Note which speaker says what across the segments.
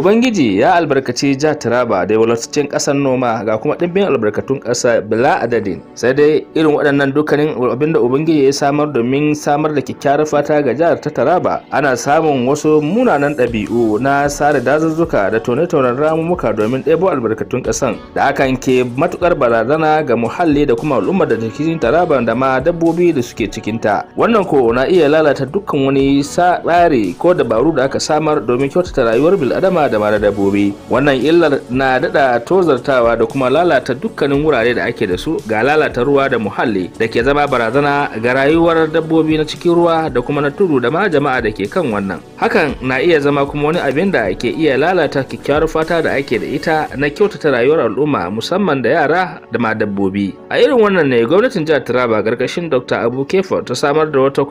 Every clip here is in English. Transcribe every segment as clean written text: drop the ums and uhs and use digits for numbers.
Speaker 1: Ubangiji ya albarkaci jihar Taraba da walwaltaccen ƙasar noma ga kuma ɗimbin albarkatun ƙasa bila adadin. Sai dai irin waɗannan dukkanin abinda Ubangiji ya samar domin samar da kyakkyawar fata ga jihar ta Taraba, ana samun wasu munanan ɗabi'u na sare dazuzzuka da tone-tonen ramumuka domin ɗebo albarkatun ƙasan da hakan ke matukar barazana ga muhalli da kuma al'ummar da cikin Taraba da ma dabbobi da suke cikinta. Wannan ko na iya lalata dukkan wani tsari ko dabaru da aka samar domin kyautata rayuwar bil'adama da mara dabbobi. Wannan illar na dada tozartawa da kuma lalata dukkanin wurare da ake da su, ga lalata ruwa da muhalli da ke zama barazana ga rayuwar dabbobi na cikin ruwa da kuma na tudu da ma jama'a da ke kan wannan. Hakan na iya zama kuma wani abin da ke iya lalata kyakkyawar fata da ake da ita na kyautata rayuwar al'umma musamman da yara da ma dabbobi. A irin wannan ne gwamnatin jihar Taraba gargashin Dr. Abu Kefo ta samar da wata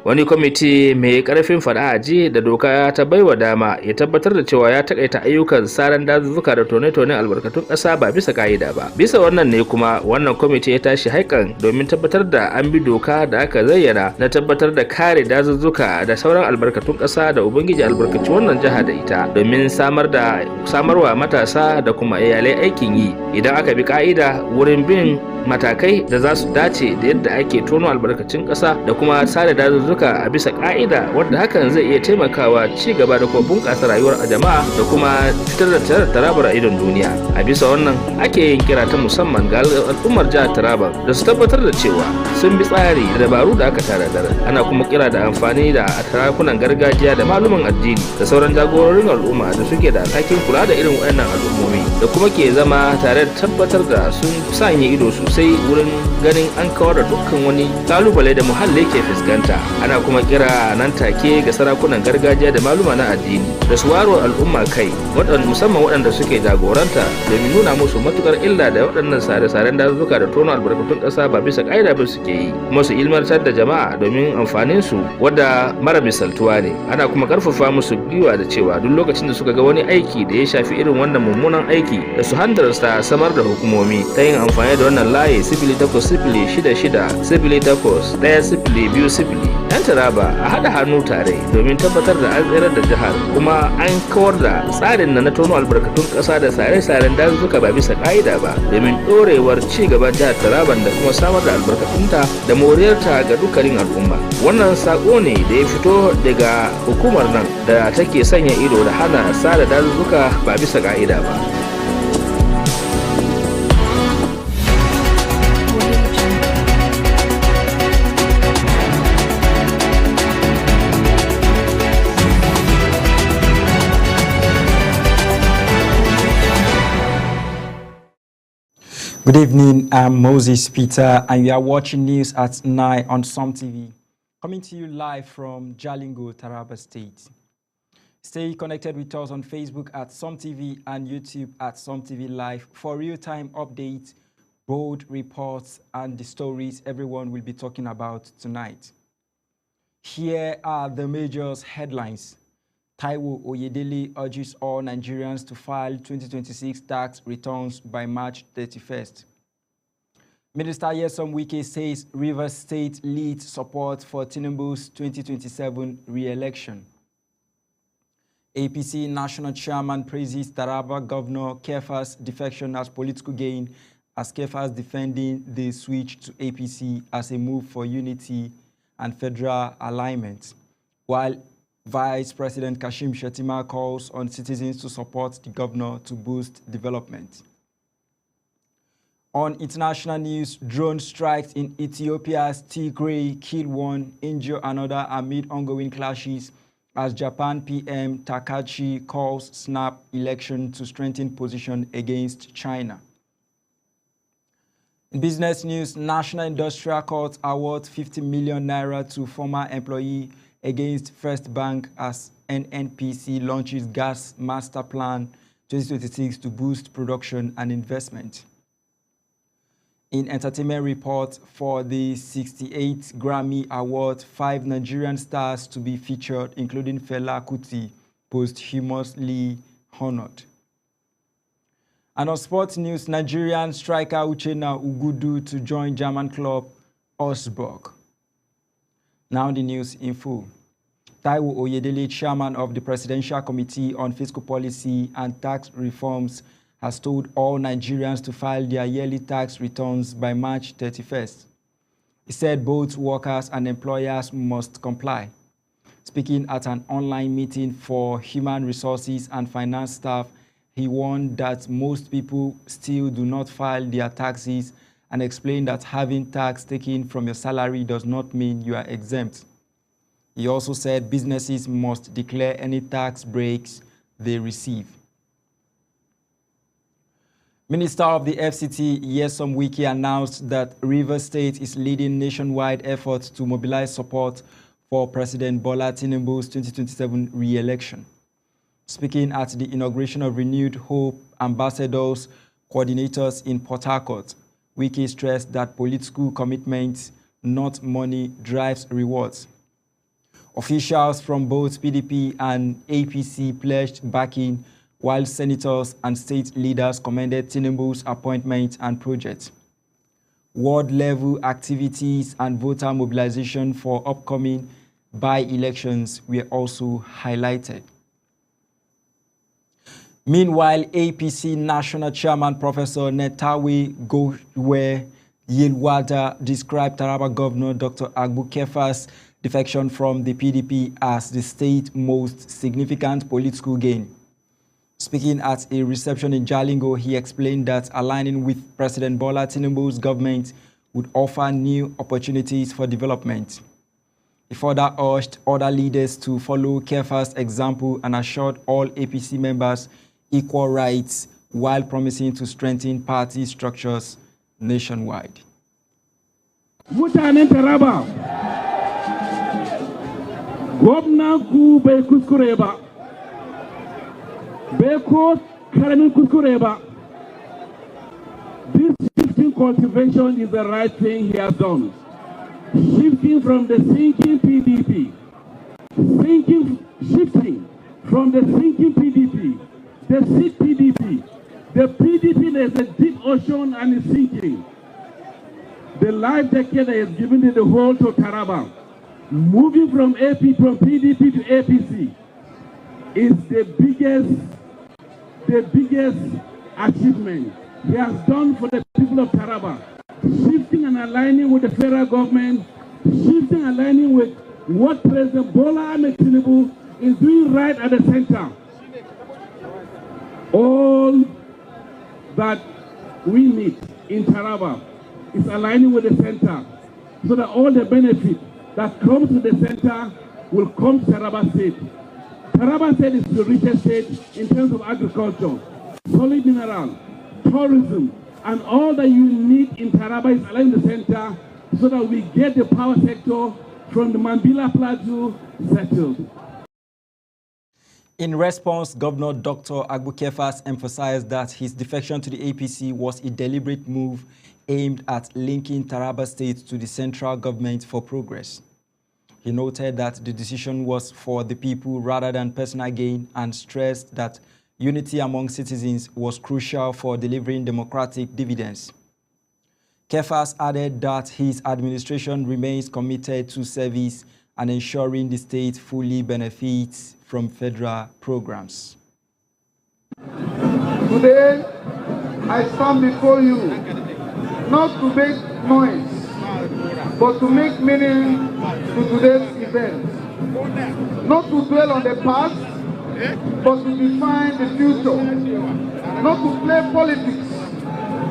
Speaker 1: wani kwamiti mai karfin fada aji da doka ta baiwa dama ya tabbatar da cewa ya takaita ayyukan saran dazuzzuka da tone-tone albarkatun ƙasa ba bisa ka'ida ba. Bisa wannan ne kuma wannan kwamiti ya tashi haikan domin tabbatar da an bi doka da aka zayyana na tabbatar da kare dazuzzuka da sauran albarkatun ƙasa da ubangiji albarkaci wannan jiha da ita domin samarwa matasa da kuma iyalai aikin yi. Idan aka bi ka'ida wurin bin matakai da za su dace da yadda ake tono albarkacin ƙasa da kuma sare dazuzzuka a bisa ka'ida, wanda hakan zai iya taimakawa ci gaba da kuma bunƙasa rayuwar jama'a da kuma fitar da Tarabar a idon duniya. A bisa wannan ake yin kira ta musamman ga al'ummar jihar Taraba da su tabbatar da cewa sun bi tsari da dabaru da aka tanadar. Ana kuma kira da amfani da sarakunan gargajiya da maluman addini da sauran jagororin al'umma da suke da alhakin kula da irin waɗannan al'ummomi da kuma ke zama tare da tabbatar da sun sanya ido sosai wurin ganin an kawar da dukkan wani kalubale da muhalli ke fuskanta. Ana kuma kira nan take ga sarakunan gargajiya da maluma na addini da su waro al'umma kai, musamman waɗanda suke jagoranta, domin nuna musu matukar illa da waɗannan sare-saren dazuzzuka da tono albarkatun ƙasa ba bisa ƙa'ida ba suke yi, kuma su ilmantar da jama'a domin amfanin su wadda mara misaltuwa ne. Ana kuma karfafa musu gwiwa da cewa duk lokacin da suka ga wani aiki da ya shafi irin wannan mummunan aiki da su handarsa samar da hukumomi ta yin amfani da wannan layi 080660081020. Yan Taraba a haɗa hannu tare domin tabbatar da an tsirar da jihar kuma an kawar da tsarin na tono albarkatun ƙasa da sare-saren dazuzzuka ba bisa ƙa'ida ba, domin ɗorewar ci gaban jihar Taraban da kuma samar da albarkatunta da moriyarta ga dukkanin al'umma. Wannan sako ne da ya fito daga hukumar nan da take sanya ido da hana sare dazuzzuka ba bisa ƙa'ida ba.
Speaker 2: Good evening, I'm Moses Peter, and you are watching News at 9 on Som TV, coming to you live from Jalingo, Taraba State. Stay connected with us on Facebook at Som TV and YouTube at Som TV Live for real-time updates, bold reports, and the stories everyone will be talking about tonight. Here are the major headlines. Taiwo Oyedele urges all Nigerians to file 2026 tax returns by March 31st. Minister Nyesom Wike says Rivers State leads support for Tinubu's 2027 re-election. APC National Chairman praises Taraba Governor Kefa's defection as political gain, as Kefa's defending the switch to APC as a move for unity and federal alignment, while Vice President Kashim Shettima calls on citizens to support the governor to boost development. On international news, drone strikes in Ethiopia's Tigray kill one, injure another amid ongoing clashes as Japan PM Takachi calls snap election to strengthen position against China. In business news, National Industrial Court awards 50 million naira to former employee against First Bank as NNPC launches Gas Master Plan 2026 to boost production and investment. In entertainment report, for the 68th Grammy Award, 5 Nigerian stars to be featured, including Fela Kuti, posthumously honored. And on sports news, Nigerian striker Uchenna Ugudu to join German club Augsburg. Now the news in full. Taiwo Oyedele, chairman of the Presidential Committee on Fiscal Policy and Tax Reforms, has told all Nigerians to file their yearly tax returns by March 31st. He said both workers and employers must comply. Speaking at an online meeting for human resources and finance staff, he warned that most people still do not file their taxes and explained that having tax taken from your salary does not mean you are exempt. He also said businesses must declare any tax breaks they receive. Minister of the FCT, Nyesom Wike, announced that Rivers State is leading nationwide efforts to mobilize support for President Bola Tinubu's 2027 re-election. Speaking at the inauguration of Renewed Hope Ambassadors Coordinators in Port Harcourt, Wike stressed that political commitment, not money, drives rewards. Officials from both PDP and APC pledged backing, while senators and state leaders commended Tinubu's appointment and project. Ward-level activities and voter mobilization for upcoming by-elections were also highlighted. Meanwhile, APC National Chairman Professor Netawe Gowe Yelwada described Taraba Governor Dr. Agbu Kefa's defection from the PDP as the state's most significant political gain. Speaking at a reception in Jalingo, he explained that aligning with President Bola Tinubu's government would offer new opportunities for development. He further urged other leaders to follow Kefa's example and assured all APC members equal rights while promising to strengthen party structures nationwide.
Speaker 3: Mutanen Taraba, gwamnan ku bai kuskure ba, bai ko karamin kuskure ba. This shifting cultivation is the right thing he has done. Shifting from the sinking PDP, shifting from the sinking PDP, the sick PDP. The PDP is a deep ocean and is sinking. The life decade has given it the whole to Taraba. Moving from PDP to APC is the biggest achievement he has done for the people of Taraba. Shifting and aligning with the federal government, shifting and aligning with what President Bola Ahmed Tinubu is doing right at the center. All that we need in Taraba is aligning with the center so that all the benefit that comes to the center will come to Taraba State. Taraba State is the richest state in terms of agriculture, solid mineral, tourism, and all that you need in Taraba is aligned in the center so that we get the power sector from the Mambila Plateau settled.
Speaker 2: In response, Governor Dr. Agbu Kefas emphasized that his defection to the APC was a deliberate move aimed at linking Taraba State to the central government for progress. He noted that the decision was for the people rather than personal gain and stressed that unity among citizens was crucial for delivering democratic dividends. Kefas added that his administration remains committed to service and ensuring the state fully benefits from federal programs.
Speaker 4: Today, I stand before you not to make noise, but to make meaning to today's event. Not to dwell on the past, but to define the future. Not to play politics,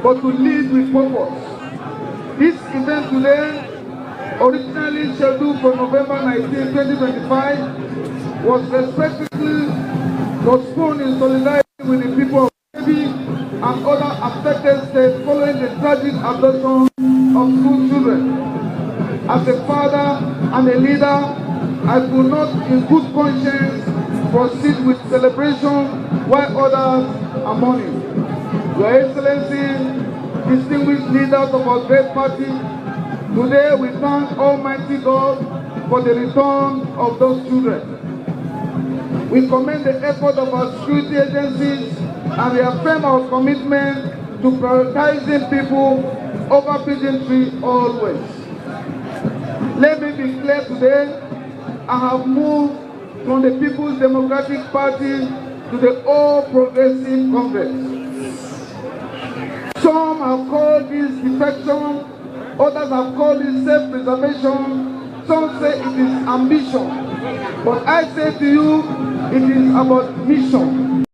Speaker 4: but to lead with purpose. This event today, originally scheduled for November 19, 2025, was respectively postponed in solidarity with the people of Kebbi and other affected states following the tragic abduction of school children. As a father and a leader, I could not in good conscience proceed with celebration while others are mourning. Your Excellency, distinguished leaders of our great party, today we thank Almighty God for the return of those children. We commend the effort of our security agencies and reaffirm our commitment to prioritizing people over pageantry always. Let me be clear today, I have moved from the People's Democratic Party to the All Progressive Congress. Some have called this defection, others have called it self-preservation, some say it is ambition. But I say to you, it is about mission.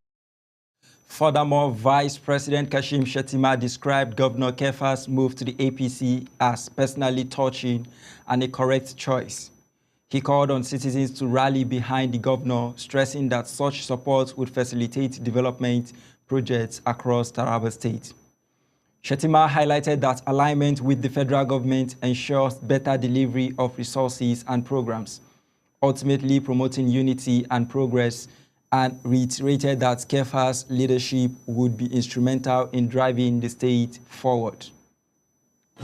Speaker 2: Furthermore, Vice President Kashim Shettima described Governor Kefas' move to the APC as personally touching and a correct choice. He called on citizens to rally behind the governor, stressing that such support would facilitate development projects across Taraba State. Shettima highlighted that alignment with the federal government ensures better delivery of resources and programs, ultimately promoting unity and progress, and reiterated that Kefas' leadership would be instrumental in driving the state forward.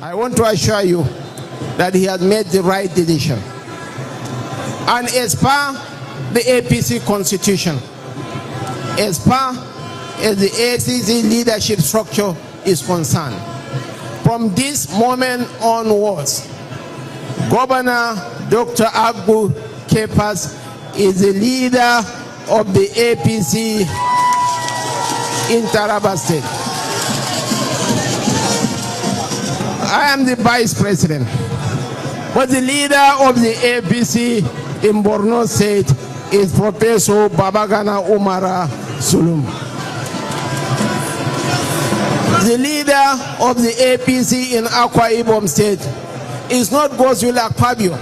Speaker 5: I want to assure you that he has made the right decision. And as per the APC constitution, as per as the ACC leadership structure is concerned, from this moment onwards, Governor Dr. Agbu Kefas is the leader of the APC in Taraba State. I am the vice president, but the leader of the APC in Borno State is Professor Babagana Umara Sulum. The leader of the APC in Akwa Ibom State is not Godswill Akpabio,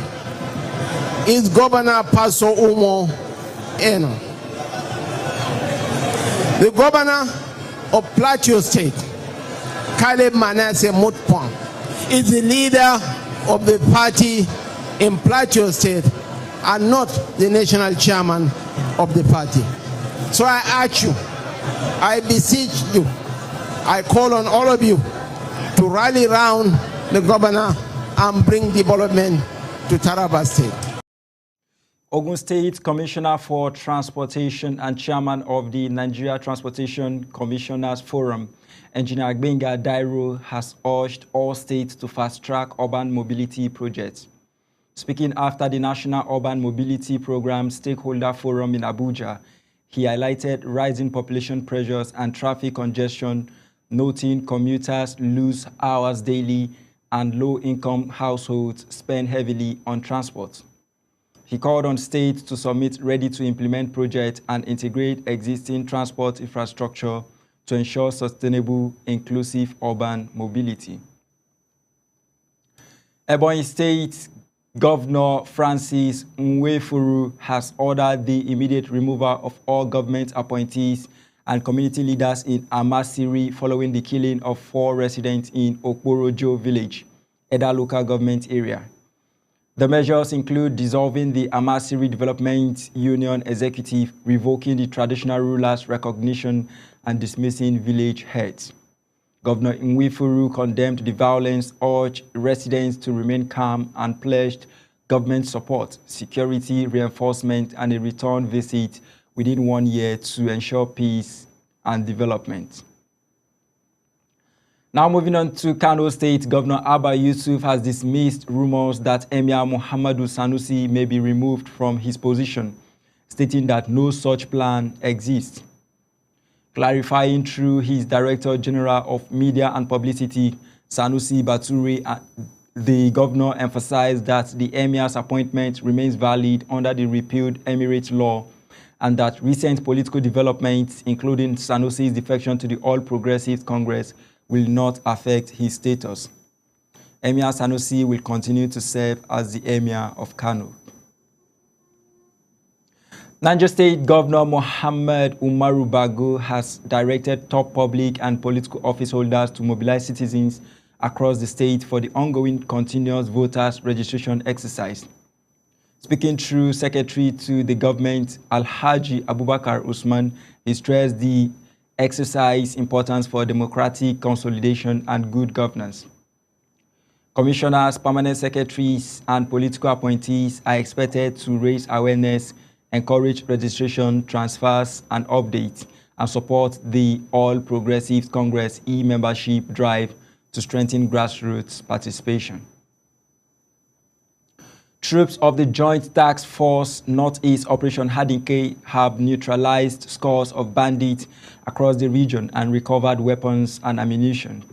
Speaker 5: it's Governor Paso Umo Eno. The governor of Plateau State, Caleb Manasseh Mutpong, is the leader of the party in Plateau State and not the national chairman of the party. So I ask you, I beseech you, I call on all of you to rally around the governor and bring development to Taraba State.
Speaker 2: Ogun State Commissioner for Transportation and Chairman of the Nigeria Transportation Commissioners Forum, Engineer Gbenga Dairo, has urged all states to fast-track urban mobility projects. Speaking after the National Urban Mobility Program Stakeholder Forum in Abuja, he highlighted rising population pressures and traffic congestion, noting commuters lose hours daily and low-income households spend heavily on transport. He called on states to submit ready-to-implement projects and integrate existing transport infrastructure to ensure sustainable, inclusive urban mobility. Ebonyi State Governor Francis Nwefuru has ordered the immediate removal of all government appointees and community leaders in Amasiri following the killing of 4 residents in Okporojo village, Eda local government area. The measures include dissolving the Amasiri Development Union Executive, revoking the traditional rulers' recognition, and dismissing village heads. Governor Nwefuru condemned the violence, urged residents to remain calm, and pledged government support, security reinforcement, and a return visit within 1 year to ensure peace and development. Now moving on to Kano State, Governor Abba Yusuf has dismissed rumors that Emir Muhammadu Sanusi may be removed from his position, stating that no such plan exists. Clarifying through his Director General of Media and Publicity, Sanusi Bature, the governor emphasized that the Emir's appointment remains valid under the repealed Emirate law and that recent political developments, including Sanusi's defection to the All Progressives Congress, will not affect his status. Emir Sanusi will continue to serve as the Emir of Kano. Niger State Governor Mohammed Umaru Bago has directed top public and political office holders to mobilize citizens across the state for the ongoing continuous voters registration exercise. Speaking through Secretary to the government, Alhaji Abubakar Usman, he stressed the exercise importance for democratic consolidation and good governance. Commissioners, permanent secretaries, and political appointees are expected to raise awareness, encourage registration, transfers, and updates, and support the All Progressives Congress e-membership drive to strengthen grassroots participation. Troops of the Joint Task Force Northeast Operation Hadinke have neutralized scores of bandits across the region and recovered weapons and ammunition.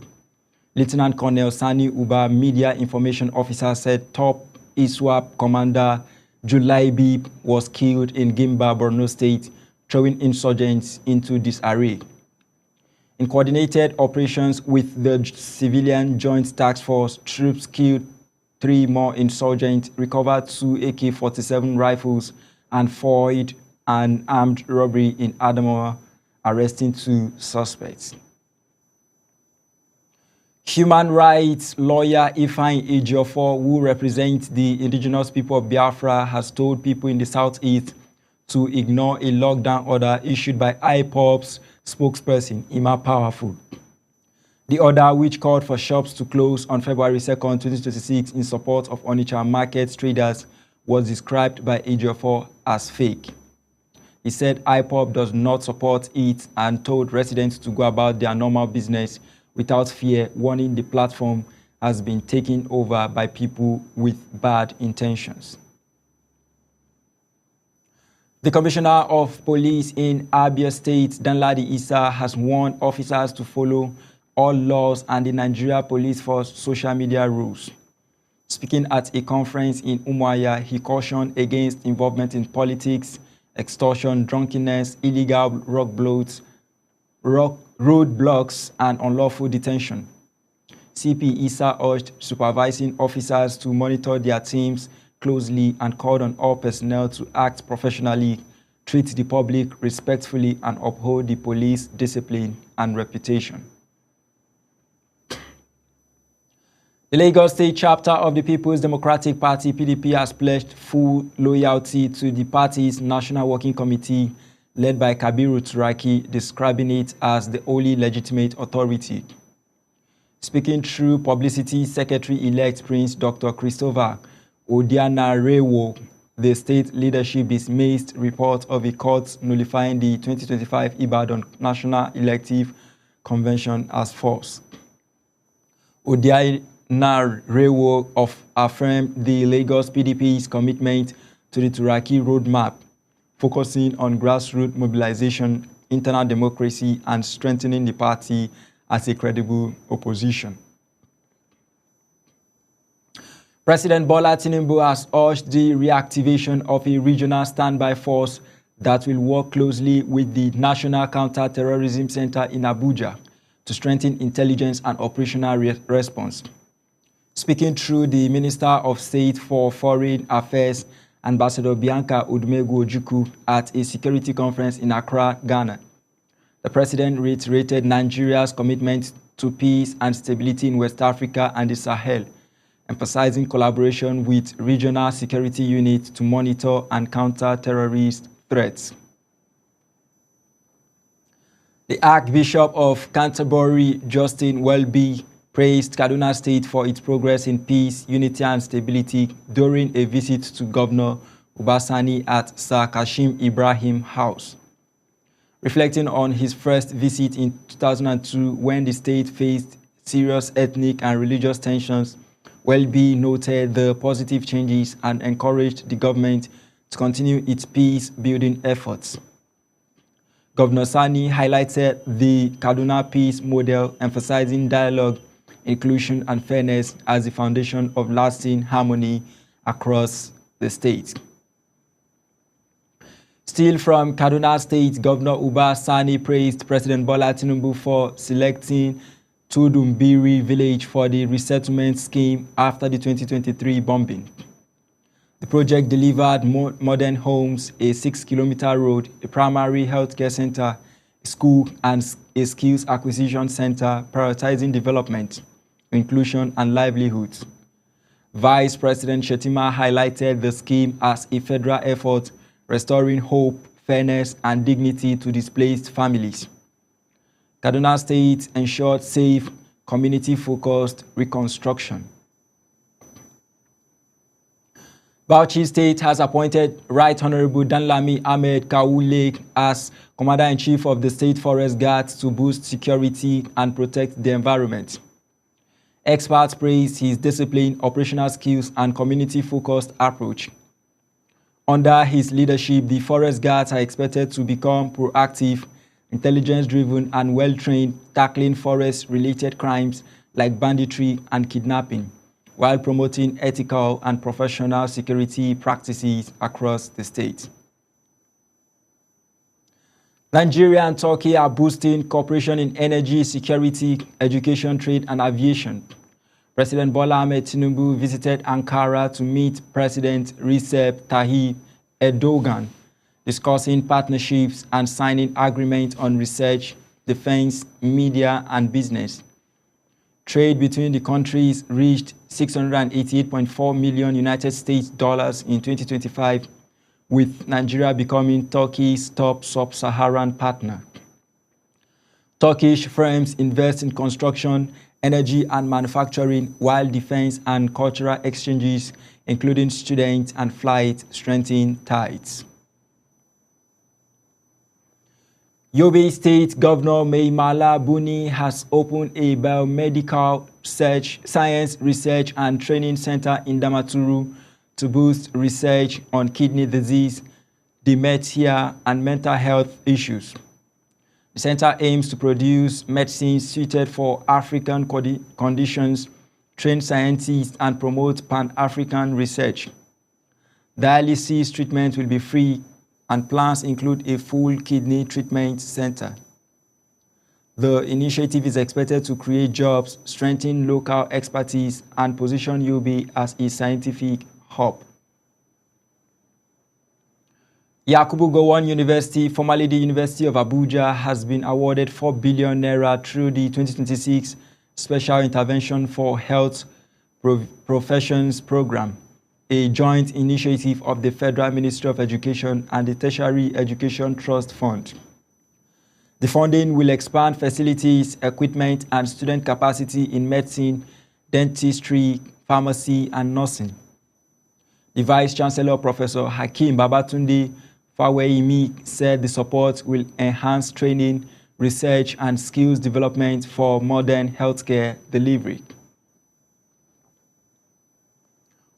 Speaker 2: Lieutenant Colonel Sani Uba, Media Information Officer, said top ISWAP Commander Julaibi was killed in Gimba, Borno State, throwing insurgents into disarray. In coordinated operations with the Civilian Joint Task Force, troops killed 3 more insurgents, recovered 2 AK-47 rifles, and foiled an armed robbery in Adamawa, arresting 2 suspects. Human rights lawyer Ifeanyi Ejiofor, who represents the indigenous people of Biafra, has told people in the southeast to ignore a lockdown order issued by IPOB's spokesperson, Ima Powerful. The order, which called for shops to close on February 2nd, 2026 in support of Onitsha market traders, was described by Ejiofor as fake. He said IPOB does not support it and told residents to go about their normal business without fear, warning the platform has been taken over by people with bad intentions. The Commissioner of Police in Abia State, Danladi Issa, has warned officers to follow all laws and the Nigeria Police Force social media rules. Speaking at a conference in Umuahia, he cautioned against involvement in politics, extortion, drunkenness, illegal roadblocks, and unlawful detention. CP Issa urged supervising officers to monitor their teams closely and called on all personnel to act professionally, treat the public respectfully, and uphold the police discipline and reputation. The Lagos State chapter of the People's Democratic Party, PDP, has pledged full loyalty to the party's National Working Committee, led by Kabiru Turaki, describing it as the only legitimate authority. Speaking through Publicity Secretary-elect Prince Dr. Christopher Odianarewo, the state leadership dismissed reports of a court nullifying the 2025 Ibadan National Elective Convention as false. Odianarewo affirmed the Lagos PDP's commitment to the Turaki roadmap, focusing on grassroots mobilization, internal democracy, and strengthening the party as a credible opposition. President Bola Tinubu has urged the reactivation of a regional standby force that will work closely with the National Counter-Terrorism Center in Abuja to strengthen intelligence and operational response. Speaking through the Minister of State for Foreign Affairs, Ambassador Bianca Odumegu Ojukwu, at a security conference in Accra, Ghana, the president reiterated Nigeria's commitment to peace and stability in West Africa and the Sahel, emphasizing collaboration with regional security units to monitor and counter terrorist threats. The Archbishop of Canterbury, Justin Welby, praised Kaduna State for its progress in peace, unity, and stability during a visit to Governor Ubasani at Sir Kashim Ibrahim House. Reflecting on his first visit in 2002 when the state faced serious ethnic and religious tensions, Welby noted the positive changes and encouraged the government to continue its peace-building efforts. Governor Sani highlighted the Kaduna Peace Model, emphasizing dialogue, inclusion, and fairness as the foundation of lasting harmony across the state. Still from Kaduna State, Governor Uba Sani praised President Bola Tinubu for selecting Tudumbiri village for the resettlement scheme after the 2023 bombing. The project delivered modern homes, a 6-kilometer road, a primary healthcare center, a school, and a skills acquisition center, prioritizing development, inclusion, and livelihoods. Vice President Shetima highlighted the scheme as a federal effort restoring hope, fairness, and dignity to displaced families. Kaduna State ensured safe, community-focused reconstruction. Bauchi State has appointed Right Honorable Danlami Ahmed Kawule as Commander-in-Chief of the State Forest Guards to boost security and protect the environment. Experts praised his disciplined operational skills and community-focused approach. Under his leadership, the forest guards are expected to become proactive, intelligence-driven, and well-trained, tackling forest-related crimes like banditry and kidnapping, while promoting ethical and professional security practices across the state. Nigeria and Turkey are boosting cooperation in energy, security, education, trade, and aviation. President Bola Ahmed Tinubu visited Ankara to meet President Recep Tayyip Erdogan, discussing partnerships and signing agreements on research, defense, media, and business. Trade between the countries reached $688.4 million United States dollars in 2025, with Nigeria becoming Turkey's top sub-Saharan partner. Turkish firms invest in construction, energy, and manufacturing, while defense and cultural exchanges, including student and flight, strengthen ties. Yobe State Governor Maimala Buni has opened a biomedical science research and training center in Damaturu to boost research on kidney disease, dementia, and mental health issues. The center aims to produce medicines suited for African conditions, train scientists, and promote Pan-African research. Dialysis treatment will be free, and plans include a full kidney treatment center. The initiative is expected to create jobs, strengthen local expertise, and position Yobe as a scientific hub. Yakubu Gowon University, formerly the University of Abuja, has been awarded 4 billion naira through the 2026 Special Intervention for Health Professions Program, a joint initiative of the Federal Ministry of Education and the Tertiary Education Trust Fund. The funding will expand facilities, equipment, and student capacity in medicine, dentistry, pharmacy, and nursing. The Vice Chancellor, Professor Hakeem Babatunde Faweimi, said the support will enhance training, research, and skills development for modern healthcare delivery.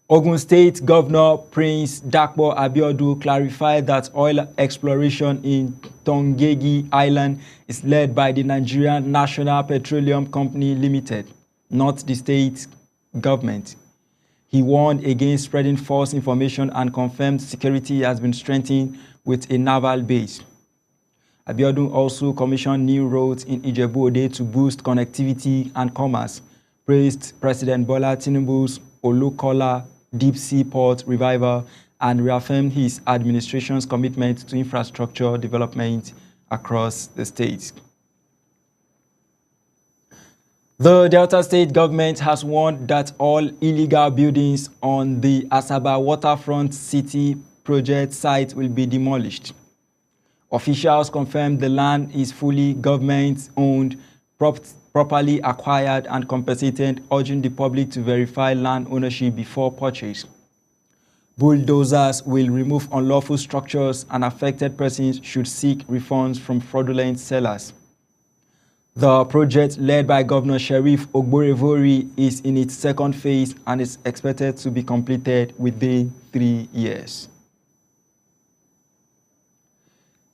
Speaker 2: Ogun State Governor Prince Dakpo Abiodun clarified that oil exploration in Tongegi Island is led by the Nigerian National Petroleum Company Limited, not the state government. He warned against spreading false information and confirmed security has been strengthened with a naval base. Abiodun also commissioned new roads in Ijebu-Ode to boost connectivity and commerce, praised President Bola Tinubu's Olukola Deep Sea Port Revival, and reaffirmed his administration's commitment to infrastructure development across the state. The Delta State government has warned that all illegal buildings on the Asaba Waterfront City project site will be demolished. Officials confirmed the land is fully government-owned, properly acquired, and compensated, urging the public to verify land ownership before purchase. Bulldozers will remove unlawful structures, and affected persons should seek refunds from fraudulent sellers. The project, led by Governor Sheriff Ogborevori, is in its second phase and is expected to be completed within 3 years.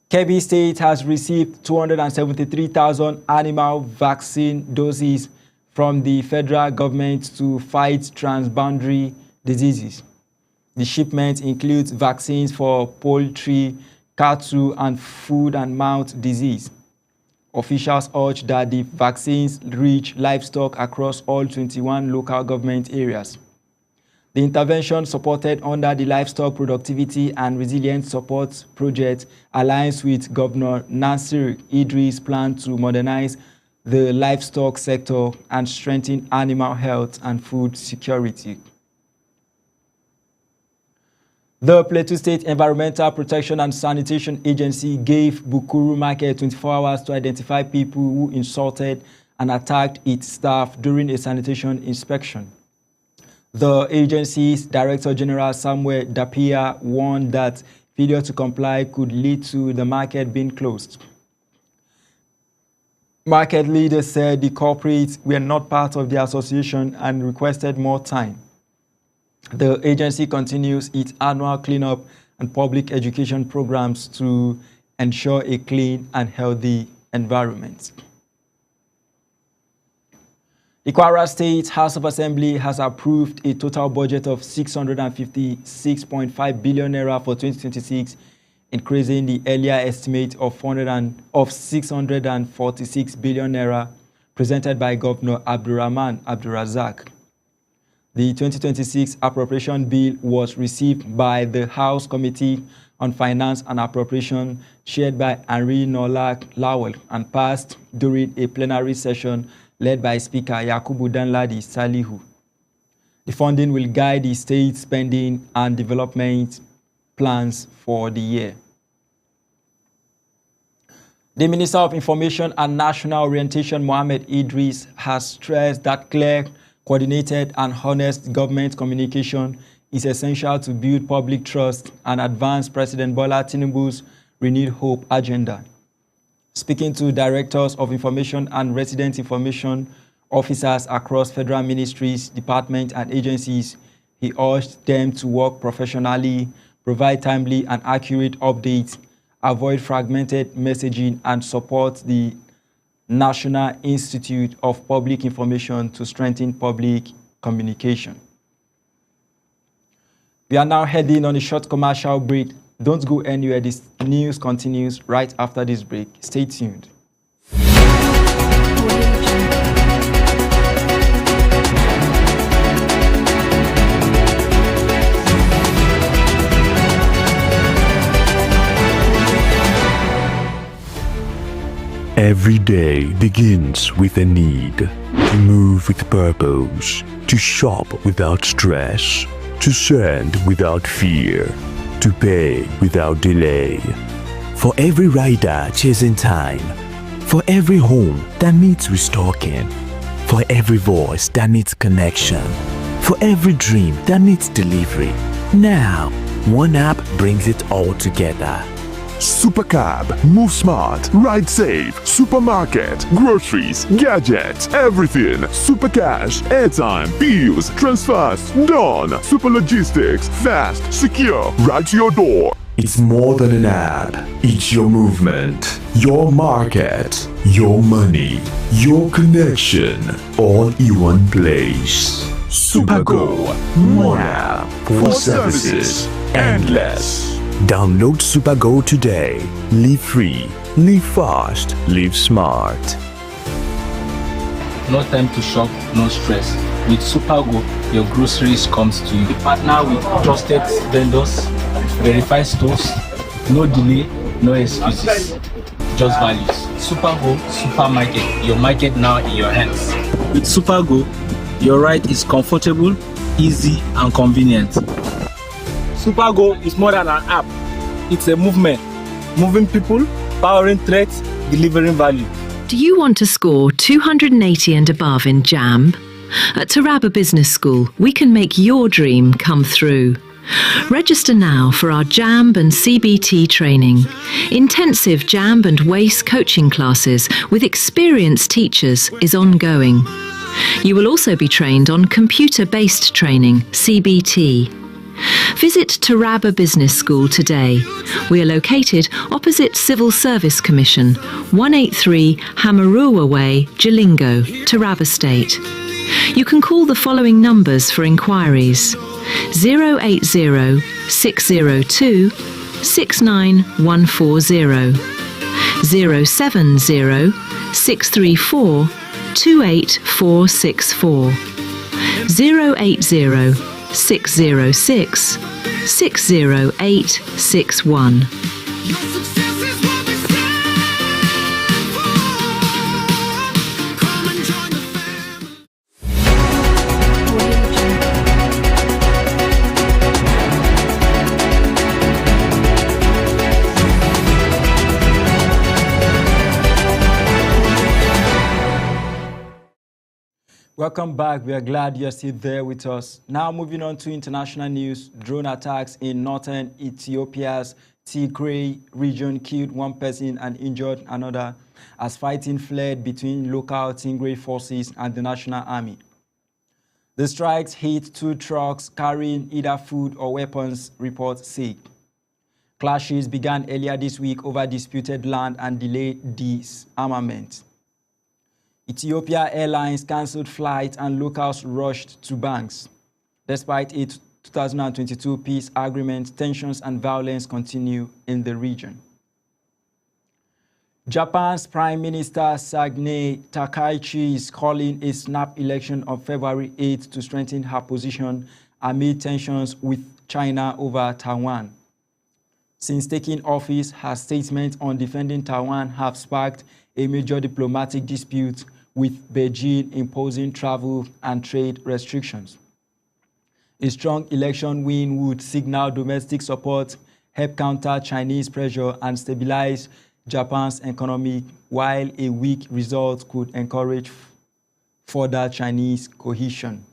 Speaker 2: Kebbi State has received 273,000 animal vaccine doses from the federal government to fight transboundary diseases. The shipment includes vaccines for poultry, cattle, and foot and mouth disease. Officials urge that the vaccines reach livestock across all 21 local government areas. The intervention, supported under the Livestock Productivity and Resilience Support Project, aligns with Governor Nasir Idris' plan to modernize the livestock sector and strengthen animal health and food security. The Plateau State Environmental Protection and Sanitation Agency gave Bukuru Market 24 hours to identify people who insulted and attacked its staff during a sanitation inspection. The agency's Director General Samuel Dapia warned that failure to comply could lead to the market being closed. Market leaders said the corporates were not part of the association and requested more time. The agency continues its annual cleanup and public education programs to ensure a clean and healthy environment. The Kwara State House of Assembly has approved a total budget of 656.5 billion naira for 2026, increasing the earlier estimate of 646 billion naira presented by Governor Abdurrahman Abdulrazak. The 2026 appropriation bill was received by the House Committee on Finance and Appropriation, chaired by Henry Nolak Lawal, and passed during a plenary session led by Speaker Yakubu Danladi Salihu. The funding will guide the state's spending and development plans for the year. The Minister of Information and National Orientation, Mohammed Idris, has stressed that clear, coordinated, and honest government communication is essential to build public trust and advance President Bola Tinubu's renewed hope agenda. Speaking to directors of information and resident information officers across federal ministries, departments, and agencies, he urged them to work professionally, provide timely and accurate updates, avoid fragmented messaging, and support the National Institute of Public Information to strengthen public communication. We are now heading on a short commercial break. Don't go anywhere. This news continues right after this break. Stay tuned.
Speaker 6: Every day begins with a need to move with purpose, to shop without stress, to send without fear, to pay without delay. For every rider chasing time, for every home that needs restocking, for every voice that needs connection, for every dream that needs delivery. Now, one app brings it all together.
Speaker 7: Supercab, move smart, ride safe, supermarket, groceries, gadgets, everything. Supercash, airtime, bills, transfers, done. Super logistics, fast, secure, right to your door.
Speaker 6: It's more than an app. It's your movement, your market, your money, your connection, all in one place. Supergo, one app for services endless. Download Supergo today. Live free, live fast, live smart.
Speaker 1: No time to shop, no stress. With Supergo, your groceries comes to you. We partner with trusted vendors, verified stores, no delay, no excuses, just values. Supergo Supermarket, your market now in your hands. With Supergo, your ride is comfortable, easy, and convenient.
Speaker 8: Supergo is more than an app. It's a movement. Moving people, powering threats, delivering value.
Speaker 9: Do you want to score 280 and above in JAMB? At Taraba Business School, we can make your dream come through. Register now for our JAMB and CBT training. Intensive JAMB and WACE coaching classes with experienced teachers is ongoing. You will also be trained on computer-based training, CBT. Visit Taraba Business School today. We are located opposite Civil Service Commission, 183 Hamarua Way, Jalingo, Taraba State. You can call the following numbers for inquiries: 080 602 69140, 070 634 28464, 080 606 60861.
Speaker 2: Welcome back. We are glad you're still there with us. Now moving on to international news. Drone attacks in northern Ethiopia's Tigray region killed one person and injured another as fighting flared between local Tigray forces and the National Army. The strikes hit 2 trucks carrying either food or weapons, reports say. Clashes began earlier this week over disputed land and delayed disarmament. Ethiopia Airlines cancelled flights and locals rushed to banks. Despite a 2022 peace agreement, tensions and violence continue in the region. Japan's Prime Minister Sanae Takaichi is calling a snap election on February 8 to strengthen her position amid tensions with China over Taiwan. Since taking office, her statements on defending Taiwan have sparked a major diplomatic dispute, with Beijing imposing travel and trade restrictions. A strong election win would signal domestic support, help counter Chinese pressure, and stabilize Japan's economy, while a weak result could encourage further Chinese cohesion.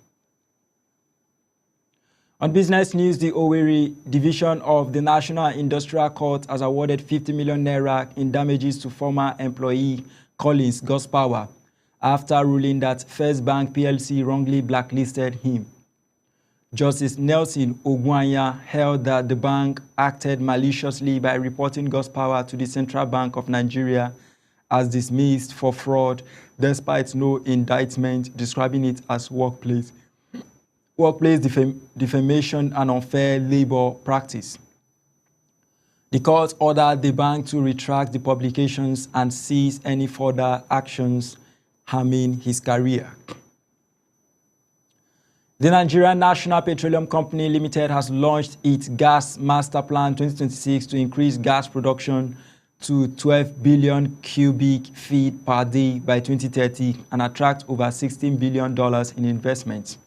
Speaker 2: On business news, the Owerri Division of the National Industrial Court has awarded 50 million naira in damages to former employee Collins Gospower after ruling that First Bank PLC wrongly blacklisted him. Justice Nelson Ogwanya held that the bank acted maliciously by reporting Gospower to the Central Bank of Nigeria as dismissed for fraud, despite no indictment, describing it as workplace defamation and unfair labor practice. The court ordered the bank to retract the publications and cease any further actions harming his career. The Nigerian National Petroleum Company Limited has launched its Gas Master Plan 2026 to increase gas production to 12 billion cubic feet per day by 2030 and attract over $16 billion in investments.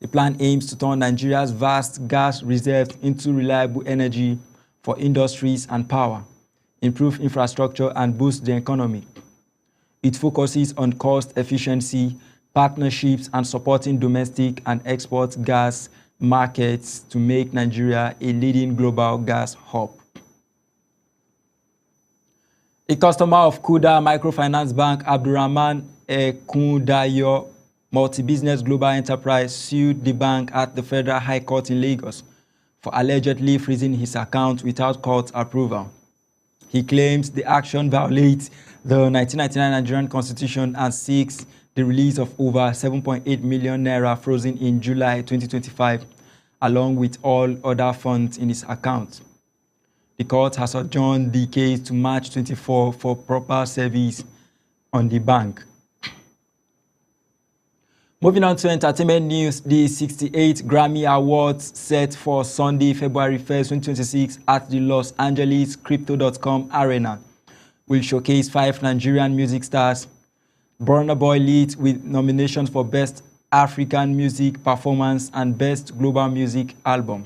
Speaker 2: The plan aims to turn Nigeria's vast gas reserves into reliable energy for industries and power, improve infrastructure, and boost the economy. It focuses on cost efficiency, partnerships, and supporting domestic and export gas markets to make Nigeria a leading global gas hub. A customer of Kuda Microfinance Bank, Abdurrahman Ekundayo Multi-Business Global Enterprise, sued the bank at the Federal High Court in Lagos for allegedly freezing his account without court approval. He claims the action violates the 1999 Nigerian Constitution and seeks the release of over 7.8 million naira frozen in July 2025, along with all other funds in his account. The court has adjourned the case to March 24 for proper service on the bank. Moving on to entertainment news, the 68th Grammy Awards set for Sunday, February 1st, 2026 at the Los Angeles Crypto.com Arena will showcase 5 Nigerian music stars. Burna Boy leads with nominations for Best African Music Performance and Best Global Music Album.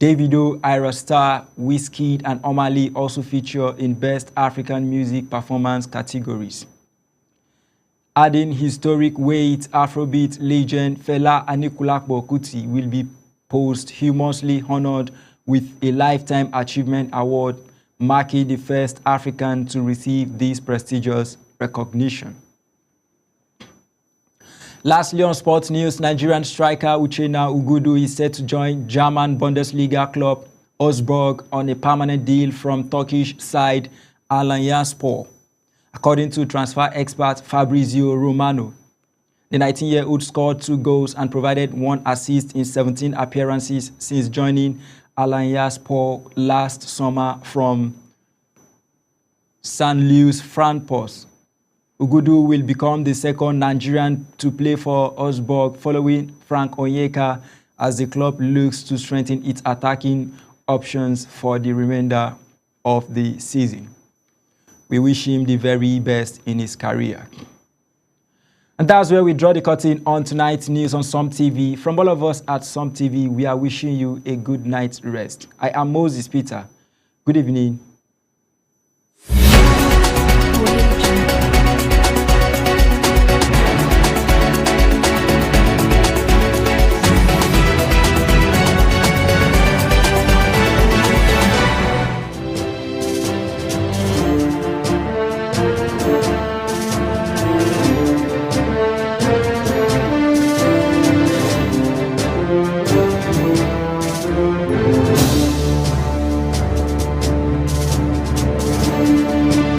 Speaker 2: Davido, Ira Star, Wizkid, and Omah Lay also feature in Best African Music Performance categories. Adding historic weight, Afrobeat legend Fela Anikulapo Kuti will be posthumously honored with a Lifetime Achievement Award, marking the first African to receive this prestigious recognition. Lastly, on sports news, Nigerian striker Uchenna Ugudu is set to join German Bundesliga club Augsburg on a permanent deal from Turkish side Alanyaspor, according to transfer expert Fabrizio Romano. The 19-year-old scored 2 goals and provided 1 assist in 17 appearances since joining Alanyaspor last summer from St. Louis Frankfurt. Ugudu will become the second Nigerian to play for Augsburg following Frank Onyeka, as the club looks to strengthen its attacking options for the remainder of the season. We wish him the very best in his career. And that's where we draw the curtain on tonight's news on Some TV. From all of us at Some TV, we are wishing you a good night's rest. I am Moses Peter. Good evening